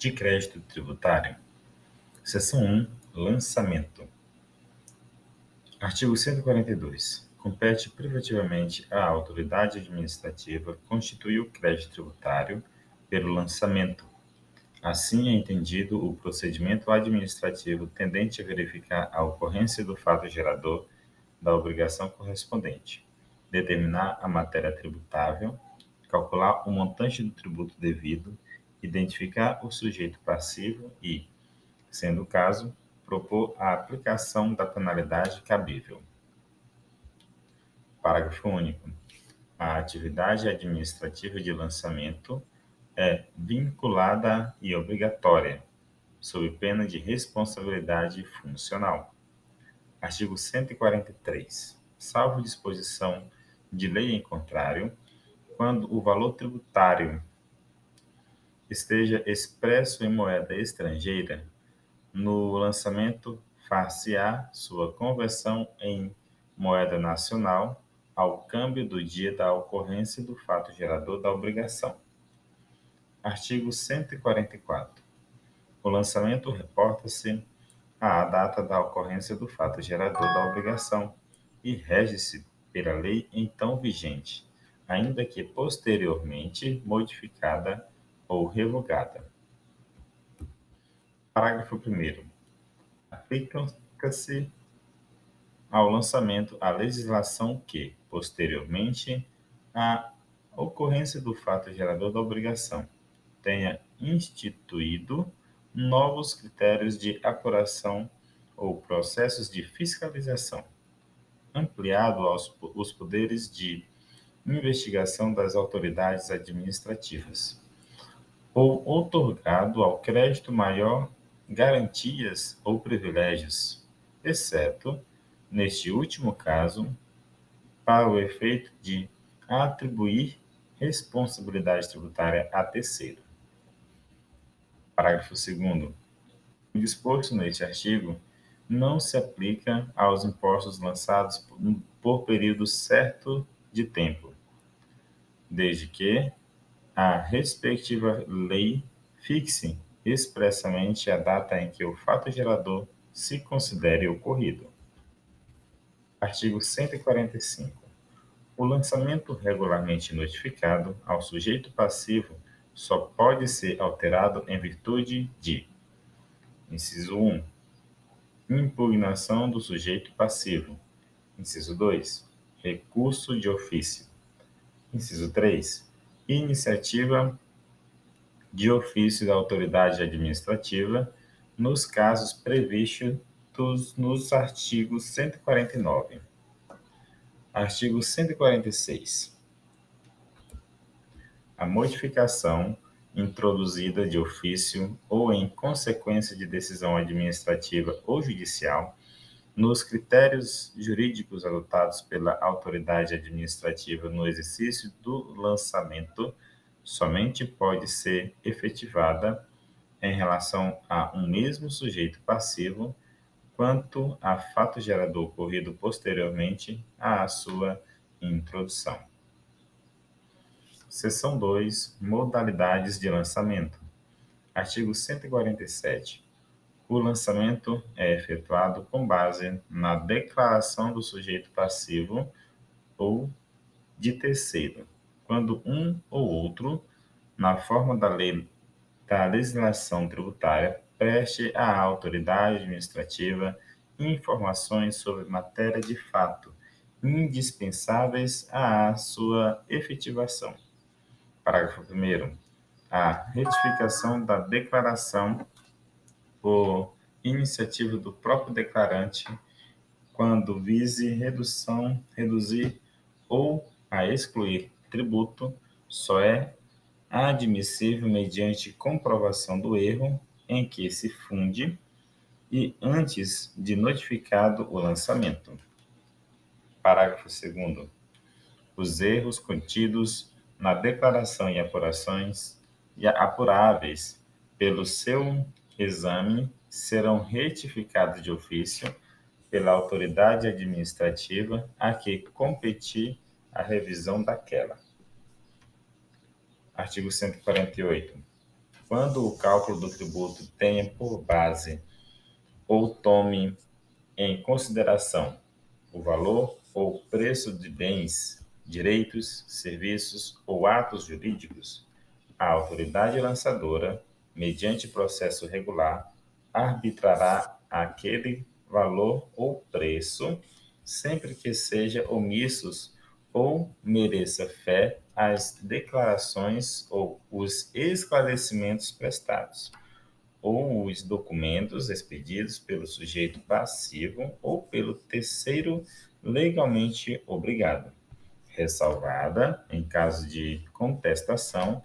de crédito tributário. Seção 1. Lançamento. Artigo 142. Compete privativamente à autoridade administrativa constituir o crédito tributário pelo lançamento. Assim é entendido o procedimento administrativo tendente a verificar a ocorrência do fato gerador da obrigação correspondente, determinar a matéria tributável, calcular o montante do tributo devido, identificar o sujeito passivo e, sendo o caso, propor a aplicação da penalidade cabível. Parágrafo único. A atividade administrativa de lançamento é vinculada e obrigatória, sob pena de responsabilidade funcional. Artigo 143. Salvo disposição de lei em contrário, quando o valor tributário esteja expresso em moeda estrangeira, no lançamento far-se-á sua conversão em moeda nacional ao câmbio do dia da ocorrência do fato gerador da obrigação. Artigo 144. O lançamento reporta-se à data da ocorrência do fato gerador da obrigação e rege-se pela lei então vigente, ainda que posteriormente modificada ou revogada. Parágrafo 1º. Aplica-se ao lançamento a legislação que, posteriormente à ocorrência do fato gerador da obrigação, tenha instituído novos critérios de apuração ou processos de fiscalização, ampliado os poderes de investigação das autoridades administrativas, ou outorgado ao crédito maior garantias ou privilégios, exceto, neste último caso, para o efeito de atribuir responsabilidade tributária a terceiro. Parágrafo 2º. O disposto neste artigo não se aplica aos impostos lançados por período certo de tempo, desde que a respectiva lei fixe expressamente a data em que o fato gerador se considere ocorrido. Artigo 145. O lançamento regularmente notificado ao sujeito passivo só pode ser alterado em virtude de: inciso 1. Impugnação do sujeito passivo. Inciso 2. Recurso de ofício. Inciso 3. Iniciativa de ofício da autoridade administrativa nos casos previstos nos artigos 149. Artigo 146. A modificação introduzida de ofício ou em consequência de decisão administrativa ou judicial nos critérios jurídicos adotados pela autoridade administrativa no exercício do lançamento somente pode ser efetivada em relação a um mesmo sujeito passivo quanto a fato gerador ocorrido posteriormente à sua introdução. Seção 2. Modalidades de lançamento. Artigo 147. O lançamento é efetuado com base na declaração do sujeito passivo ou de terceiro, quando um ou outro, na forma da legislação tributária, preste à autoridade administrativa informações sobre matéria de fato indispensáveis à sua efetivação. Parágrafo 1º. A retificação da declaração por iniciativa do próprio declarante, quando vise reduzir ou a excluir tributo, só é admissível mediante comprovação do erro em que se funde e antes de notificado o lançamento. Parágrafo 2º. Os erros contidos na declaração e apurações apuráveis pelo seu exame serão retificados de ofício pela autoridade administrativa a que competir a revisão daquela. Artigo 148. quando o cálculo do tributo tenha por base ou tome em consideração o valor ou preço de bens, direitos, serviços ou atos jurídicos, a autoridade lançadora, mediante processo regular, arbitrará aquele valor ou preço, sempre que seja omissos ou mereça fé as declarações ou os esclarecimentos prestados, ou os documentos expedidos pelo sujeito passivo ou pelo terceiro legalmente obrigado, ressalvada, em caso de contestação,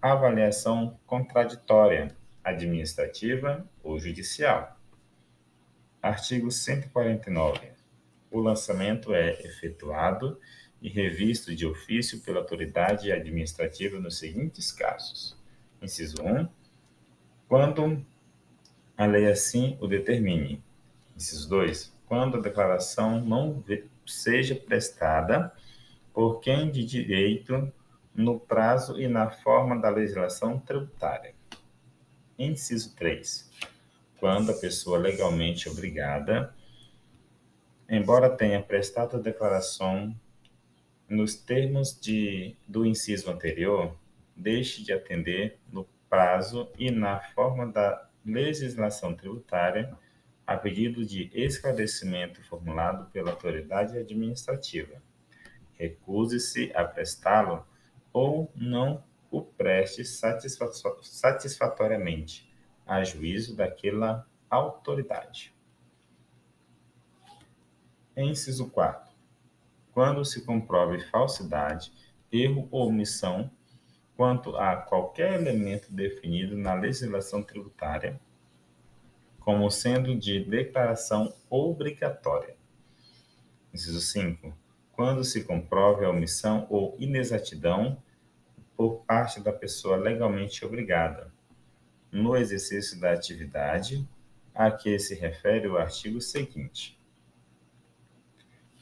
avaliação contraditória, administrativa ou judicial. Artigo 149. O lançamento é efetuado e revisto de ofício pela autoridade administrativa nos seguintes casos. Inciso 1. Quando a lei assim o determine. Inciso 2. Quando a declaração não seja prestada por quem de direito no prazo e na forma da legislação tributária. Inciso 3. Quando a pessoa legalmente obrigada, embora tenha prestado a declaração nos termos do inciso anterior, deixe de atender no prazo e na forma da legislação tributária a pedido de esclarecimento formulado pela autoridade administrativa. Recuse-se a prestá-lo ou não o preste satisfatoriamente, a juízo daquela autoridade. Inciso 4. Quando se comprove falsidade, erro ou omissão quanto a qualquer elemento definido na legislação tributária, como sendo de declaração obrigatória. Inciso 5. Quando se comprove a omissão ou inexatidão por parte da pessoa legalmente obrigada, no exercício da atividade a que se refere o artigo seguinte.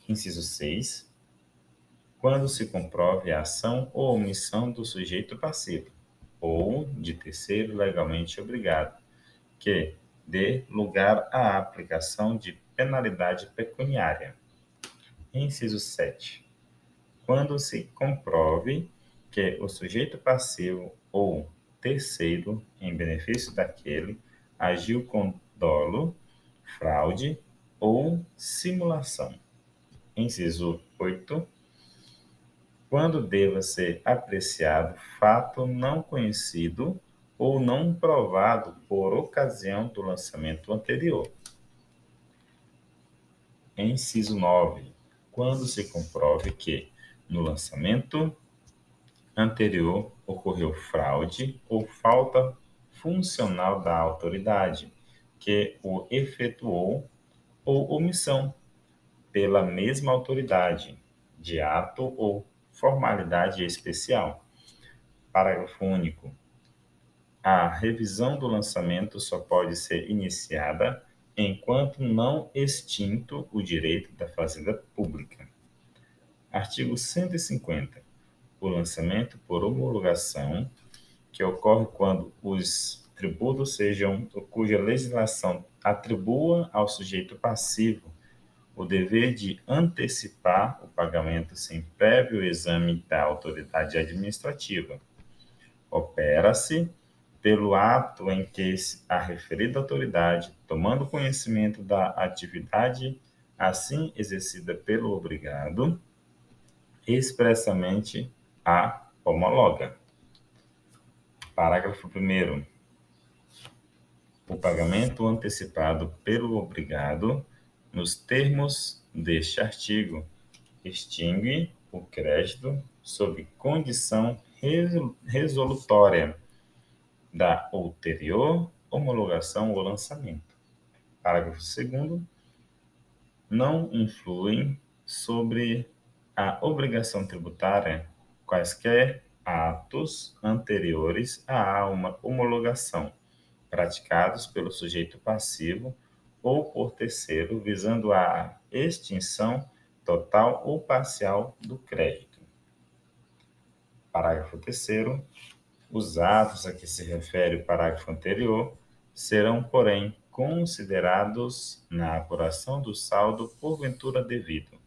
Inciso 6. Quando se comprove a ação ou omissão do sujeito passivo ou de terceiro legalmente obrigado, que dê lugar à aplicação de penalidade pecuniária. Inciso 7. Quando se comprove que o sujeito passivo ou terceiro, em benefício daquele, agiu com dolo, fraude ou simulação. Inciso 8. Quando deva ser apreciado fato não conhecido ou não provado por ocasião do lançamento anterior. Inciso 9. Quando se comprove que, no lançamento anterior, ocorreu fraude ou falta funcional da autoridade que o efetuou ou omissão pela mesma autoridade, de ato ou formalidade especial. Parágrafo único. A revisão do lançamento só pode ser iniciada enquanto não extinto o direito da fazenda pública. Artigo 150. O lançamento por homologação, que ocorre quando os tributos sejam cuja legislação atribua ao sujeito passivo o dever de antecipar o pagamento sem prévio exame da autoridade administrativa. Opera-se pelo ato em que a referida autoridade, tomando conhecimento da atividade assim exercida pelo obrigado, expressamente a homologa. Parágrafo 1º. O pagamento antecipado pelo obrigado, nos termos deste artigo, extingue o crédito sob condição resolutória da ulterior homologação ou lançamento. Parágrafo 2º. Não influem sobre a obrigação tributária quaisquer atos anteriores a uma homologação, praticados pelo sujeito passivo ou por terceiro, visando a extinção total ou parcial do crédito. Parágrafo 3º. Os atos a que se refere o parágrafo anterior serão, porém, considerados na apuração do saldo porventura devido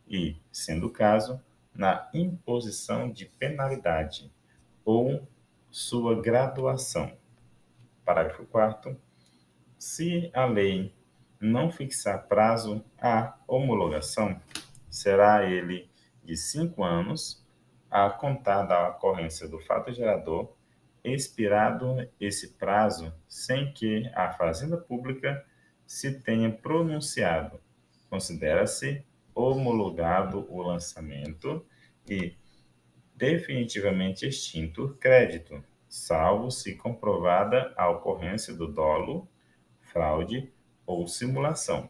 e, sendo o caso, na imposição de penalidade ou sua graduação. Parágrafo 4º. Se a lei não fixar prazo à homologação, será ele de 5 anos a contar da ocorrência do fato gerador, expirado esse prazo sem que a Fazenda Pública se tenha pronunciado. Considera-se homologado o lançamento e definitivamente extinto o crédito, salvo se comprovada a ocorrência do dolo, fraude ou simulação.